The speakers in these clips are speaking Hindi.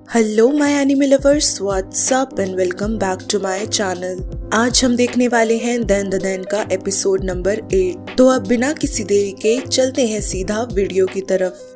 Hello my anime lovers, what's up and welcome back to my channel. आज हम देखने वाले हैं देन द देन का एपिसोड नंबर 8। तो अब बिना किसी देरी के चलते हैं सीधा वीडियो की तरफ।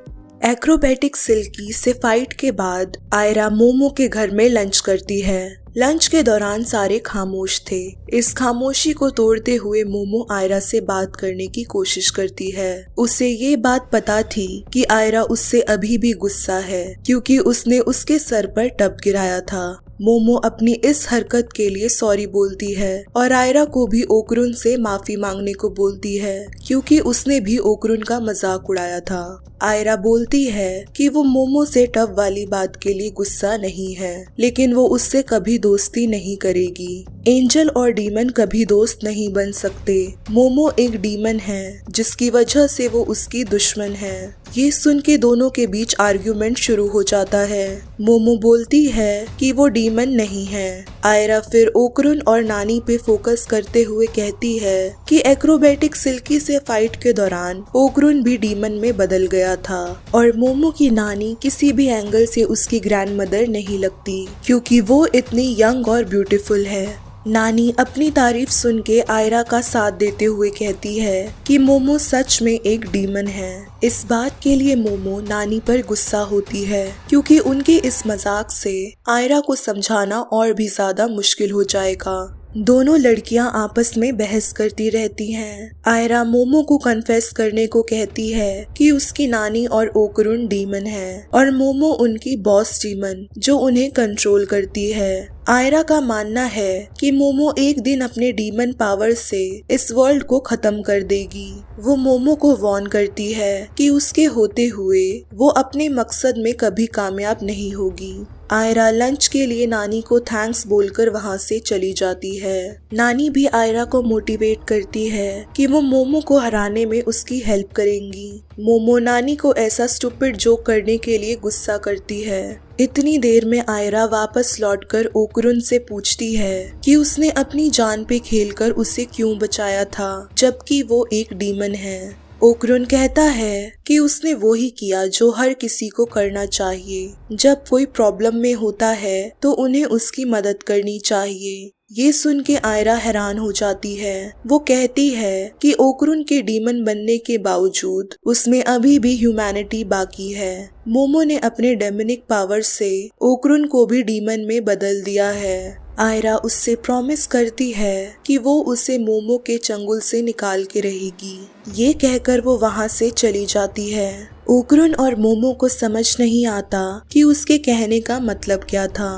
एक्रोबैटिक सिल्की से फाइट के बाद आयरा मोमो के घर में लंच करती है। लंच के दौरान सारे खामोश थे। इस खामोशी को तोड़ते हुए मोमो आयरा से बात करने की कोशिश करती है। उसे ये बात पता थी कि आयरा उससे अभी भी गुस्सा है क्योंकि उसने उसके सर पर टब गिराया था। मोमो अपनी इस हरकत के लिए सॉरी बोलती है और आयरा को भी ओकरुन से माफी मांगने को बोलती है क्योंकि उसने भी ओकरुन का मजाक उड़ाया था। आयरा बोलती है कि वो मोमो से टब वाली बात के लिए गुस्सा नहीं है, लेकिन वो उससे कभी दोस्ती नहीं करेगी। एंजल और डीमन कभी दोस्त नहीं बन सकते। मोमो एक डीमन है जिसकी वजह से वो उसकी दुश्मन है। ये सुन के दोनों के बीच आर्ग्यूमेंट शुरू हो जाता है। मोमो बोलती है कि वो डीमन नहीं है। आयरा फिर ओकरुन और नानी पे फोकस करते हुए कहती है कि एक्रोबैटिक सिल्की से फाइट के दौरान ओकरुन भी डीमन में बदल गया था और मोमो की नानी किसी भी एंगल से उसकी ग्रैंडमदर नहीं लगती क्योंकि वो इतनी यंग और ब्यूटीफुल है। नानी अपनी तारीफ सुन के आयरा का साथ देते हुए कहती है कि मोमो सच में एक डीमन है। इस बात के लिए मोमो नानी पर गुस्सा होती है क्योंकि उनके इस मजाक से आयरा को समझाना और भी ज्यादा मुश्किल हो जाएगा। दोनों लड़कियां आपस में बहस करती रहती हैं। आयरा मोमो को कन्फेस करने को कहती है कि उसकी नानी और ओकरुन डीमन है और मोमो उनकी बॉस डीमन जो उन्हें कंट्रोल करती है। आयरा का मानना है कि मोमो एक दिन अपने डीमन पावर से इस वर्ल्ड को खत्म कर देगी। वो मोमो को वार्न करती है कि उसके होते हुए वो अपने मकसद में कभी कामयाब नहीं होगी। आयरा लंच के लिए नानी को थैंक्स बोलकर वहाँ से चली जाती है। नानी भी आयरा को मोटिवेट करती है कि वो मोमो को हराने में उसकी हेल्प करेंगी। मोमो नानी को ऐसा स्टूपिड जोक करने के लिए गुस्सा करती है। इतनी देर में आयरा वापस लौटकर ओकरुन से पूछती है कि उसने अपनी जान पे खेलकर उसे क्यों बचाया था जबकि वो एक डीमन है। ओकरुन कहता है कि उसने वो ही किया जो हर किसी को करना चाहिए। जब कोई प्रॉब्लम में होता है तो उन्हें उसकी मदद करनी चाहिए। ये सुन के आयरा हैरान हो जाती है। वो कहती है कि ओकरुन के डीमन बनने के बावजूद उसमें अभी भी ह्यूमैनिटी बाकी है। मोमो ने अपने डेमोनिक पावर से ओकरुन को भी डीमन में बदल दिया है। आयरा उससे प्रॉमिस करती है कि वो उसे मोमो के चंगुल से निकाल के रहेगी। ये कहकर वो वहाँ से चली जाती है। ओकरुन और मोमो को समझ नहीं आता कि उसके कहने का मतलब क्या था।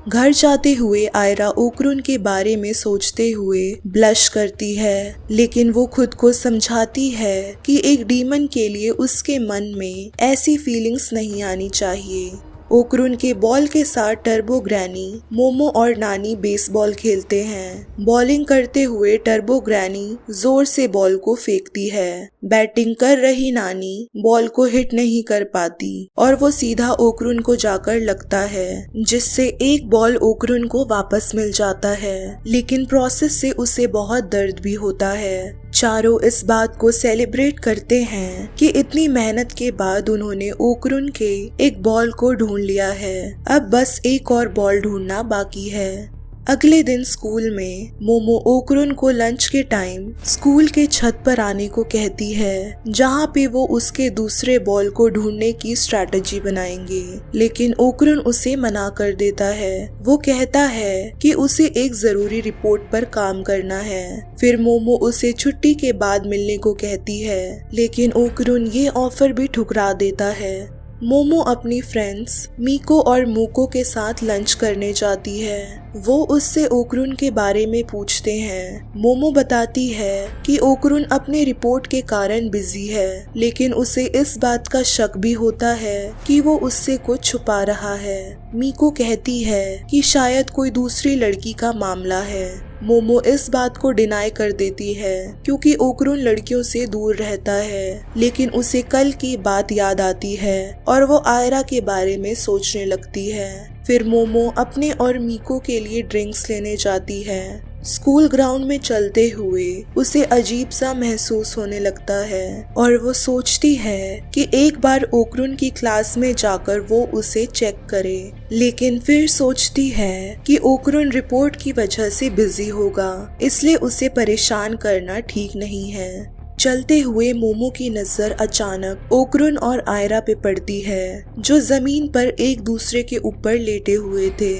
घर जाते हुए आयरा ओकरुन के बारे में सोचते हुए ब्लश करती है, लेकिन वो खुद को समझाती है कि एक डीमन के लिए उसके मन में ऐसी फीलिंग्स नहीं आनी चाहिए। ओकरुन के बॉल के साथ टर्बो ग्रैनी, मोमो और नानी बेसबॉल खेलते हैं। बॉलिंग करते हुए टर्बो ग्रैनी जोर से बॉल को फेंकती है। बैटिंग कर रही नानी बॉल को हिट नहीं कर पाती और वो सीधा ओकरुन को जाकर लगता है, जिससे एक बॉल ओकरुन को वापस मिल जाता है, लेकिन प्रोसेस से उसे बहुत दर्द भी होता है। चारों इस बात को सेलिब्रेट करते हैं कि इतनी मेहनत के बाद उन्होंने ओकरुन के एक बॉल को ढूंढ लिया है। अब बस एक और बॉल ढूंढना बाकी है। अगले दिन स्कूल में मोमो ओकरुन को लंच के टाइम स्कूल के छत पर आने को कहती है, जहाँ पे वो उसके दूसरे बॉल को ढूंढने की स्ट्रैटेजी बनाएंगे, लेकिन ओकरुन उसे मना कर देता है। वो कहता है कि उसे एक जरूरी रिपोर्ट पर काम करना है। फिर मोमो उसे छुट्टी के बाद मिलने को कहती है, लेकिन ओकरुन ये ऑफर भी ठुकरा देता है। मोमो अपनी फ्रेंड्स मीको और मूको के साथ लंच करने जाती है। वो उससे ओकरुन के बारे में पूछते हैं। मोमो बताती है कि ओकरुन अपने रिपोर्ट के कारण बिजी है, लेकिन उसे इस बात का शक भी होता है कि वो उससे कुछ छुपा रहा है। मीको कहती है कि शायद कोई दूसरी लड़की का मामला है। मोमो इस बात को डिनाई कर देती है क्योंकि ओकरुन लड़कियों से दूर रहता है, लेकिन उसे कल की बात याद आती है और वो आयरा के बारे में सोचने लगती है। फिर मोमो अपने और मीको के लिए ड्रिंक्स लेने जाती है। स्कूल ग्राउंड में चलते हुए उसे अजीब सा महसूस होने लगता है और वो सोचती है कि एक बार ओकरुन की क्लास में जाकर वो उसे चेक करे, लेकिन फिर सोचती है कि ओकरुन रिपोर्ट की वजह से बिजी होगा, इसलिए उसे परेशान करना ठीक नहीं है। चलते हुए मोमो की नजर अचानक ओकरुन और आयरा पे पड़ती है, जो जमीन पर एक दूसरे के ऊपर लेटे हुए थे।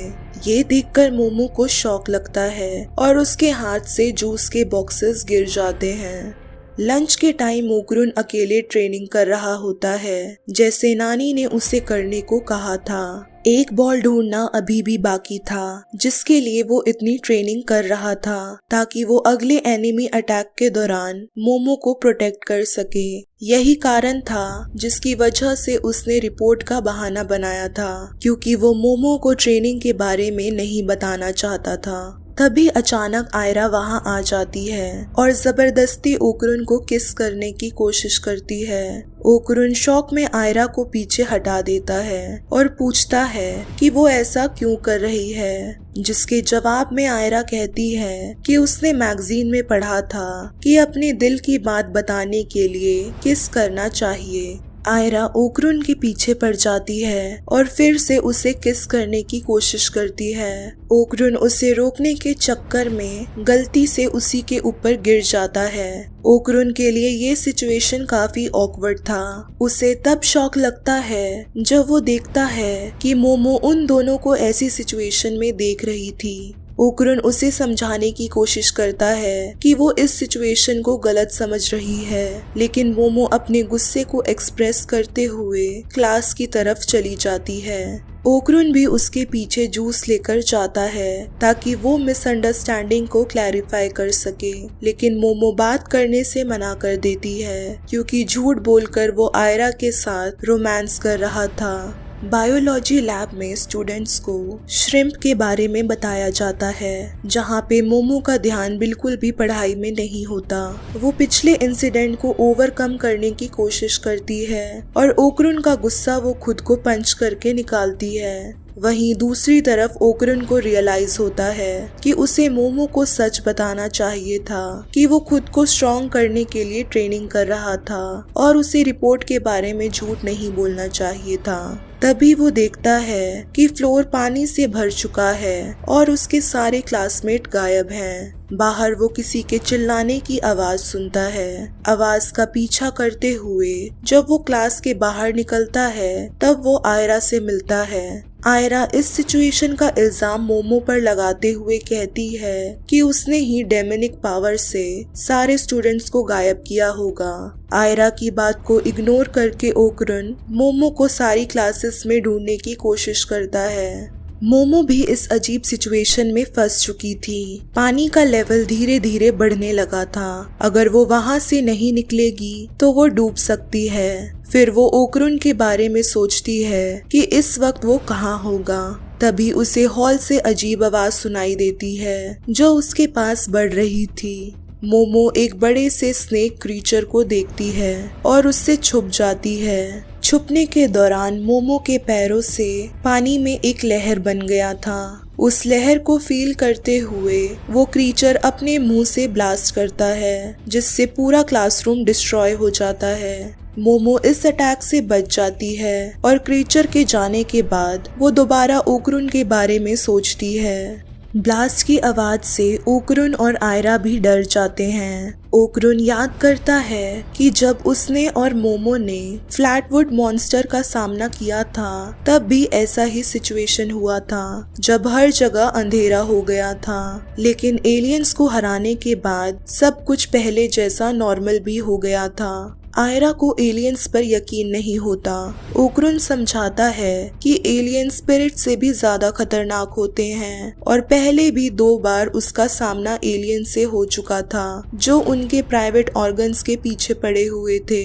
ये देखकर मोमो को शॉक लगता है और उसके हाथ से जूस के बॉक्सेस गिर जाते हैं। लंच के टाइम ओकरुन अकेले ट्रेनिंग कर रहा होता है, जैसे नानी ने उसे करने को कहा था। एक बॉल ढूंढना अभी भी बाकी था, जिसके लिए वो इतनी ट्रेनिंग कर रहा था ताकि वो अगले एनिमी अटैक के दौरान मोमो को प्रोटेक्ट कर सके। यही कारण था जिसकी वजह से उसने रिपोर्ट का बहाना बनाया था, क्योंकि वो मोमो को ट्रेनिंग के बारे में नहीं बताना चाहता था। तभी अचानक आयरा वहां आ जाती है और जबरदस्ती ओकरुन को किस करने की कोशिश करती है। ओकरुन शौक में आयरा को पीछे हटा देता है और पूछता है कि वो ऐसा क्यों कर रही है, जिसके जवाब में आयरा कहती है कि उसने मैगजीन में पढ़ा था कि अपने दिल की बात बताने के लिए किस करना चाहिए। आयरा ओकरुन के पीछे पड़ जाती है और फिर से उसे किस करने की कोशिश करती है। ओकरुन उसे रोकने के चक्कर में गलती से उसी के ऊपर गिर जाता है। ओकरुन के लिए ये सिचुएशन काफी ऑकवर्ड था। उसे तब शॉक लगता है जब वो देखता है कि मोमो उन दोनों को ऐसी सिचुएशन में देख रही थी। ओकरुन उसे समझाने की कोशिश करता है कि वो इस सिचुएशन को गलत समझ रही है, लेकिन मोमो अपने गुस्से को एक्सप्रेस करते हुए क्लास की तरफ चली जाती है। ओकरुन भी उसके पीछे जूस लेकर जाता है ताकि वो मिसअंडरस्टैंडिंग को क्लैरिफाई कर सके, लेकिन मोमो बात करने से मना कर देती है क्योंकि झूठ बोलकर वो आयरा के साथ रोमांस कर रहा था। बायोलॉजी लैब में स्टूडेंट्स को श्रिम्प के बारे में बताया जाता है, जहाँ पे मोमो का ध्यान बिल्कुल भी पढ़ाई में नहीं होता। वो पिछले इंसिडेंट को ओवरकम करने की कोशिश करती है और ओकरुन का गुस्सा वो खुद को पंच करके निकालती है। वहीं दूसरी तरफ ओकरुन को रियलाइज होता है कि उसे मोमो को सच बताना चाहिए था कि वो खुद को स्ट्रॉन्ग करने के लिए ट्रेनिंग कर रहा था और उसे रिपोर्ट के बारे में झूठ नहीं बोलना चाहिए था। तभी वो देखता है कि फ्लोर पानी से भर चुका है और उसके सारे क्लासमेट गायब हैं। बाहर वो किसी के चिल्लाने की आवाज सुनता है। आवाज का पीछा करते हुए जब वो क्लास के बाहर निकलता है तब वो आयरा से मिलता है। आयरा इस सिचुएशन का इल्जाम मोमो पर लगाते हुए कहती है कि उसने ही डेमोनिक पावर से सारे स्टूडेंट्स को गायब किया होगा। आयरा की बात को इग्नोर करके ओकरुन मोमो को सारी क्लासेस में ढूंढने की कोशिश करता है। मोमो भी इस अजीब सिचुएशन में फंस चुकी थी। पानी का लेवल धीरे धीरे बढ़ने लगा था। अगर वो वहां से नहीं निकलेगी तो वो डूब सकती है। फिर वो ओकरुन के बारे में सोचती है कि इस वक्त वो कहाँ होगा। तभी उसे हॉल से अजीब आवाज सुनाई देती है जो उसके पास बढ़ रही थी। मोमो एक बड़े से स्नेक क्रीचर को देखती है और उससे छुप जाती है। छुपने के दौरान मोमो के पैरों से पानी में एक लहर बन गया था। उस लहर को फील करते हुए वो क्रीचर अपने मुंह से ब्लास्ट करता है, जिससे पूरा क्लासरूम डिस्ट्रॉय हो जाता है। मोमो इस अटैक से बच जाती है और क्रीचर के जाने के बाद वो दोबारा ओकरुन के बारे में सोचती है। ब्लास्ट की आवाज से ओकरुन और आयरा भी डर जाते हैं। ओकरुन याद करता है कि जब उसने और मोमो ने फ्लैटवुड मॉन्स्टर का सामना किया था तब भी ऐसा ही सिचुएशन हुआ था, जब हर जगह अंधेरा हो गया था। लेकिन एलियंस को हराने के बाद सब कुछ पहले जैसा नॉर्मल भी हो गया था। आयरा को एलियंस पर यकीन नहीं होता। ओकरुन समझाता है कि एलियन स्पिरिट से भी ज्यादा खतरनाक होते हैं और पहले भी 2 बार उसका सामना एलियन से हो चुका था जो उनके प्राइवेट ऑर्गन्स के पीछे पड़े हुए थे।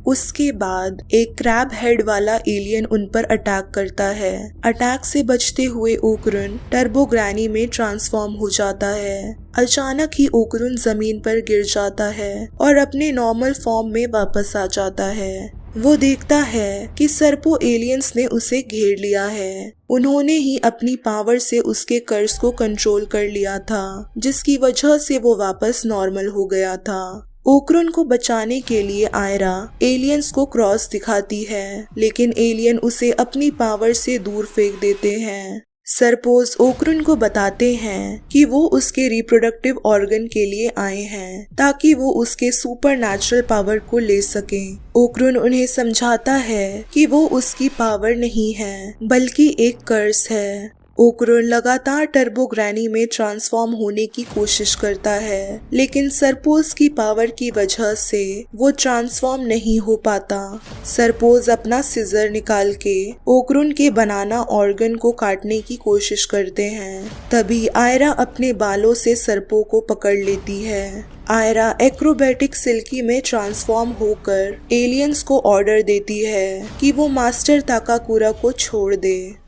उसके बाद एक क्रैब हेड वाला एलियन उन पर अटैक करता है। अटैक से बचते हुए ओकरुन टर्बो ग्रैनी में ट्रांसफॉर्म हो जाता है। अचानक ही ओकरुन जमीन पर गिर जाता है और अपने नॉर्मल फॉर्म में वापस आ जाता है। वो देखता है कि सर्पो एलियंस ने उसे घेर लिया है। उन्होंने ही अपनी पावर से उसके कर्ज को कंट्रोल कर लिया था, जिसकी वजह से वो वापस नॉर्मल हो गया था। ओक्रुन को बचाने के लिए आयरा एलियंस को क्रॉस दिखाती है, लेकिन एलियन उसे अपनी पावर से दूर फेंक देते हैं। सरपोज ओक्रुन को बताते हैं कि वो उसके रिप्रोडक्टिव ऑर्गन के लिए आए हैं ताकि वो उसके सुपर नेचुरल पावर को ले सकें। ओक्रुन उन्हें समझाता है कि वो उसकी पावर नहीं है बल्कि एक कर्स है। ओक्रुन लगातार टर्बो ग्रैनी में ट्रांसफॉर्म होने की कोशिश करता है, लेकिन सरपोज की पावर की वजह से वो ट्रांसफॉर्म नहीं हो पाता। सरपोज अपना सिजर निकाल के ओक्रुन के बनाना ऑर्गन को काटने की कोशिश करते हैं। तभी आयरा अपने बालों से सरपो को पकड़ लेती है। आयरा एक्रोबैटिक सिल्की में ट्रांसफॉर्म होकर एलियंस को ऑर्डर देती है कि वो मास्टर ताकाकुरा को छोड़ दे।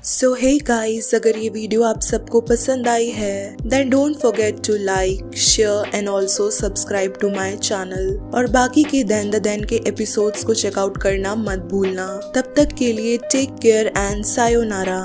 सो हे गाइस, अगर ये वीडियो आप सबको पसंद आई है then don't forget to like, share and also subscribe to my channel. और बाकी के दैन द दैन के एपिसोड्स को चेकआउट करना मत भूलना। तब तक के लिए टेक केयर एंड सायोनारा।